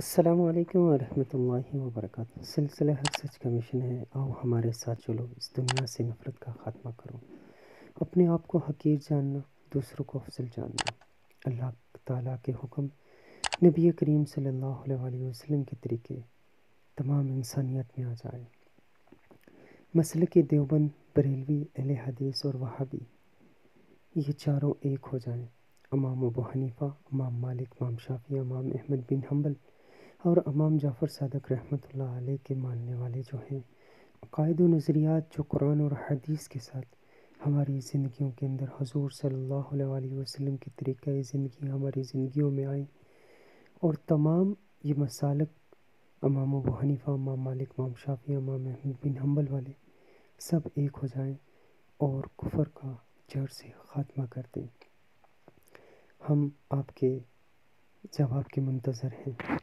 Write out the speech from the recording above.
السلام علیکم ورحمۃ اللہ وبرکاتہ۔ سلسلہ حق سچ کا مشن ہے، آؤ ہمارے ساتھ چلو، اس دنیا سے نفرت کا خاتمہ کرو، اپنے آپ کو حقیر جاننا، دوسروں کو افضل جاننا، اللہ تعالیٰ کے حکم، نبی کریم صلی اللہ علیہ وسلم کے طریقے تمام انسانیت میں آ جائے۔ مسلک دیوبند، بریلوی، اہل حدیث اور وہابی، یہ چاروں ایک ہو جائیں۔ امام ابو حنیفہ، امام مالک، امام شافعی، امام احمد بن حنبل اور امام جعفر صادق رحمۃ اللہ علیہ کے ماننے والے جو ہیں، عقائد و نظریات جو قرآن اور حدیث کے ساتھ ہماری زندگیوں کے اندر حضور صلی اللہ علیہ وسلم کے طریقۂ زندگی ہماری زندگیوں میں آئیں، اور تمام یہ مسالک امام ابو حنیفہ، امام مالک، امام شافعی، امام احمد بن حنبل والے سب ایک ہو جائیں اور کفر کا جڑ سے خاتمہ کر دیں۔ ہم آپ کے جواب کے منتظر ہیں۔